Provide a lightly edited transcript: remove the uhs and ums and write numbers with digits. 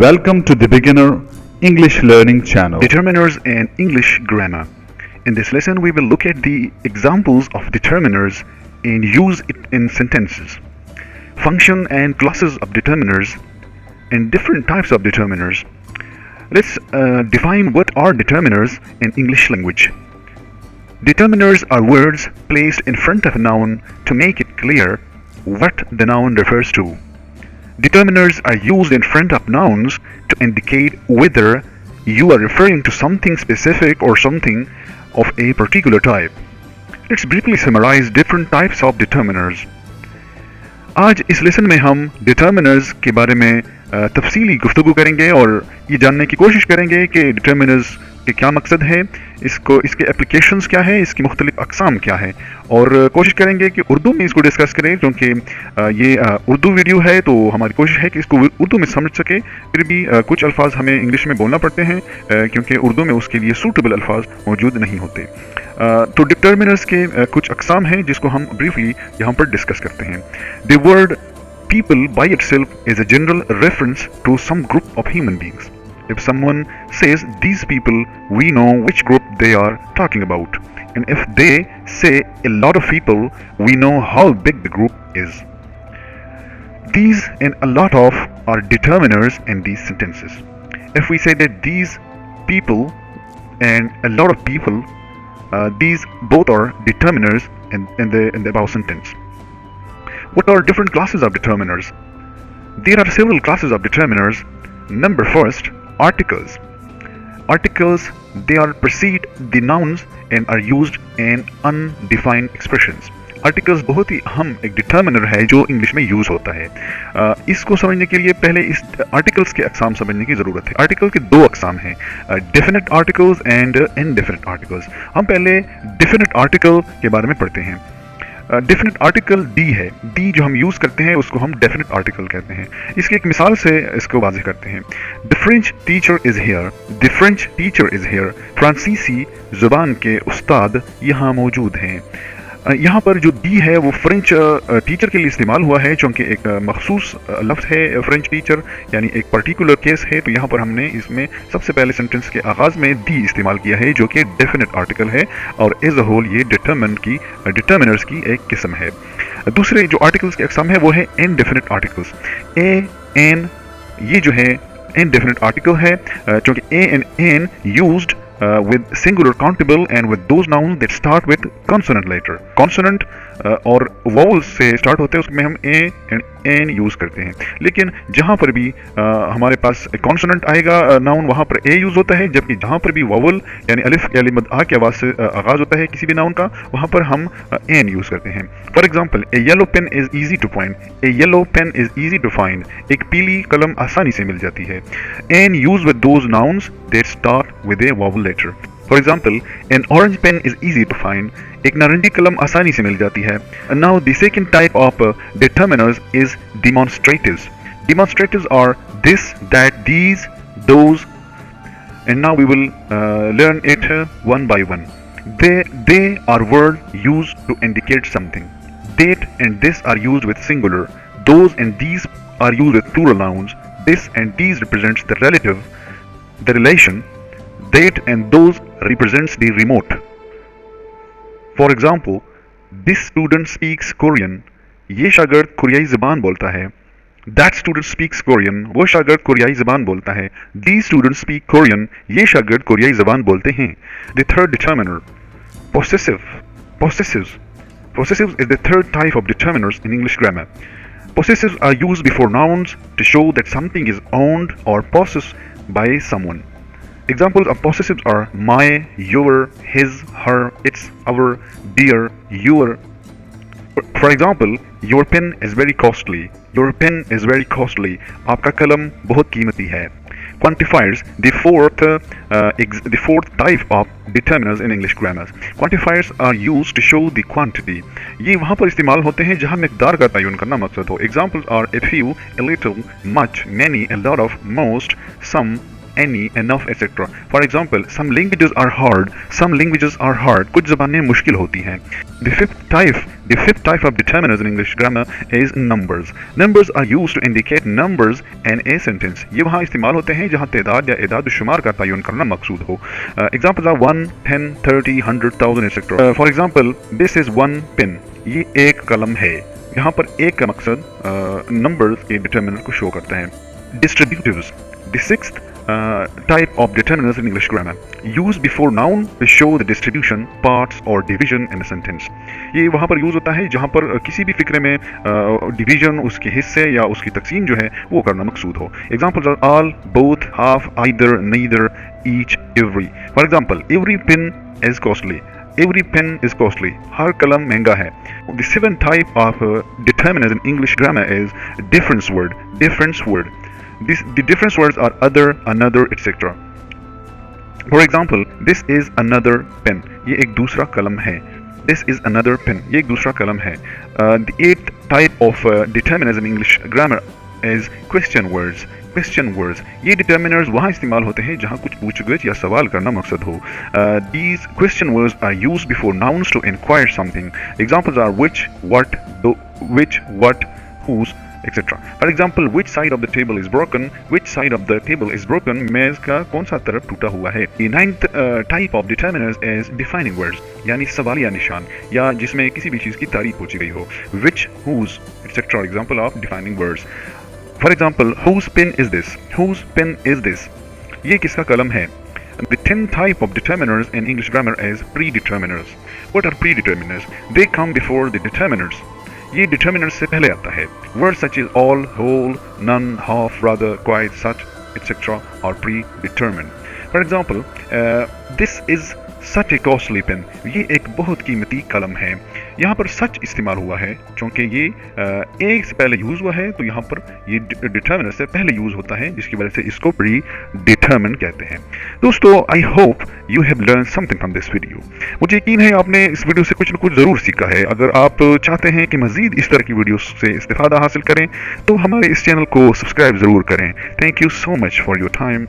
Welcome to the Beginner English Learning channel. Determiners and English grammar. In this lesson, we will look at the examples of determiners and use it in sentences. Function and classes of determiners and different types of determiners. Let's define what are determiners in English language. Determiners are words placed in front of a noun to make it clear what the noun refers to. Determiners are used in front of nouns to indicate whether you are referring to something specific or something of a particular type. Let's briefly summarize different types of determiners. आज इस lesson में हम determiners के बारे में तफसीली गुफ्तगू करेंगे और ये जानने की कोशिश करेंगे कि डिटर्मिनर्स के क्या मकसद है, इसके एप्लीकेशंस क्या है, इसकी मुख्तलिफ अक़साम क्या है, और कोशिश करेंगे कि उर्दू में इसको डिस्कस करें क्योंकि ये उर्दू वीडियो है तो हमारी कोशिश है कि इसको उर्दू में समझ सके। फिर भी कुछ अल्फाज हमें इंग्लिश में बोलना पड़ते हैं क्योंकि उर्दू में उसके लिए सूटेबल अल्फाज मौजूद नहीं होते। तो डिटर्मिनर्स के कुछ अक़साम हैं जिसको हम ब्रीफली यहाँ पर डिस्कस करते हैं। The word people by itself is a general reference to some group of human beings. If someone says these people, we know which group they are talking about. And if they say a lot of people, we know how big the group is. These and a lot of are determiners in these sentences. If we say that these people and a lot of people, these both are determiners in the above sentence. What are different classes of determiners? There are several classes of determiners. Number first, articles. Articles, they are precede the nouns and are used in undefined expressions. Articles बहुत ही अहम एक determiner है जो English में use होता है। इसको समझने के लिए पहले इस आर्टिकल्स के अक़साम समझने की ज़रूरत है। आर्टिकल के दो अक़साम हैं, definite articles and indefinite articles. हम पहले डेफिनेट आर्टिकल के बारे में पढ़ते हैं। डेफिनेट आर्टिकल डी है, डी जो हम यूज़ करते हैं उसको हम डेफिनेट आर्टिकल कहते हैं। इसकी एक मिसाल से इसको वाज़ेह करते हैं। The French teacher is here, the French teacher is here. फ्रांसीसी ज़ुबान के उस्ताद यहाँ मौजूद हैं। यहाँ पर जो डी है वो फ्रेंच टीचर के लिए इस्तेमाल हुआ है क्योंकि एक मखसूस लफ्ज़ है फ्रेंच टीचर, यानी एक पर्टिकुलर केस है। तो यहाँ पर हमने इसमें सबसे पहले सेंटेंस के आगाज़ में डी इस्तेमाल किया है जो कि डेफिनेट आर्टिकल है और एज अ होल ये डिटर्मिनर्स की एक किस्म है। दूसरे जो आर्टिकल्स के अक़साम है वो है इनडेफिनेट आर्टिकल्स। ए एन ये जो है इनडेफिनेट आर्टिकल है क्योंकि a and an used with singular countable and with those nouns that start with consonant letter. Consonant और vowels से start होते हैं उसमें हम a and n यूज़ करते हैं। लेकिन जहाँ पर भी हमारे पास consonant आएगा नाउन वहाँ पर a यूज़ होता है, जबकि जहाँ पर भी vowel यानी अलिफ या मद आ के आवाज़ से आगाज़ होता है किसी भी नाउन का वहाँ पर हम n यूज़ करते हैं। For example, a yellow pen is easy to find, a yellow pen is easy to find। एक पीली कलम आसानी से मिल जाती है। n used with those nouns that start with a vowel letter. For example, an orange pen is easy to find. एक नारंगी कलम आसानी से मिल जाती है। Now the second type of determiners is demonstratives. Demonstratives are this, that, these, those, and now we will learn it one by one. They are words used to indicate something. That and this are used with singular. Those and these are used with plural nouns. This and these represents the relative, the relation. That and those represents the remote. For example, this student speaks Korean. ये शागिर्द कोरियाई ज़बान बोलता है। That student speaks Korean. वो शागिर्द कोरियाई ज़बान बोलता है। These students speak Korean. ये शागिर्द कोरियाई ज़बान बोलते हैं। The third determiner, possessive. Possessives. Possessives is the third type of determiners in English grammar. Possessives are used before nouns to show that something is owned or possessed by someone. Examples of possessives are my, your, his, her, its, our, dear, your. For example, your pen is very costly. Your pen is very costly. आपका कलम बहुत कीमती है. Quantifiers, the fourth type of determiners in English grammar. Quantifiers are used to show the quantity. ये वहाँ पर इस्तेमाल होते हैं जहाँ मिक़दार का तयन करना मकसद हो। Examples are a few, a little, much, many, a lot of, most, some, any, enough, etc. For example, some languages are hard. कुछ ज़बानें मुश्किल होती हैं. The fifth type of determiners in English grammar is numbers. Numbers are used to indicate numbers in a sentence. ये वहाँ इस्तेमाल होते हैं जहाँ तादाद या इदाद शुमार का तयन करना मकसूद हो. Examples are 1, 10, 30, 100, 1000, etc. For example, this is one pen. ये एक कलम है. यहाँ पर एक का मकसद नंबर्स के डिटर्मिनर को शो करता है. Distributives. The sixth type of determiners in English grammar. Use before noun to show the distribution, parts or division in a sentence. ये वहाँ पर यूज़ होता है जहाँ पर किसी भी फिक्रे में डिवीजन, उसके हिस्से या उसकी तकसीम जो है वो करना मकसूद हो. Examples are all, both, half, either, neither, each, every. For example, every pen is costly. Every pen is costly. हर कलम महंगा है. The seventh type of determiners in English grammar is difference word. The difference words are other, another, etc. For example, this is another pen. ये एक दूसरा कलम है. This is another pen. ये एक दूसरा कलम है. The eighth type of determiners in English grammar is question words. ये determiners वहाँ इस्तेमाल होते हैं जहाँ कुछ पूछ-गिछ या सवाल करना मकसद हो. These question words are used before nouns to inquire something. Examples are which, what, whose, etc. For example, which side of the table is broken? मेज का कौन सा तरफ टूटा हुआ है? The ninth type of determiners is defining words, यानी सवालिया निशान या जिसमें किसी भी चीज़ की तारीफ पूछी गई हो. Which, whose, etc. Example of defining words. For example, whose pen is this? ये किसका कलम है? The 10th type of determiners in English grammar is predeterminers. What are predeterminers? They come before the determiners. ये determiners से पहले आता है. Words such as all, whole, none, half, rather, quite, such, etc. are predetermined. For example, this is such a costly pen. ये एक बहुत कीमती कलम है. यहाँ पर सच इस्तेमाल हुआ है क्योंकि ये एक से पहले यूज़ हुआ है, तो यहाँ पर ये डिटर्मिनर से पहले यूज़ होता है, जिसकी वजह से इसको प्री डिटर्मिन कहते हैं. दोस्तों, I hope you have learn something from this video. मुझे यकीन है आपने इस वीडियो से कुछ न कुछ ज़रूर सीखा है. अगर आप चाहते हैं कि मज़ीद इस तरह की वीडियो से इस्तिफादा हासिल करें तो हमारे इस चैनल को सब्सक्राइब ज़रूर करें. Thank you so much for your time.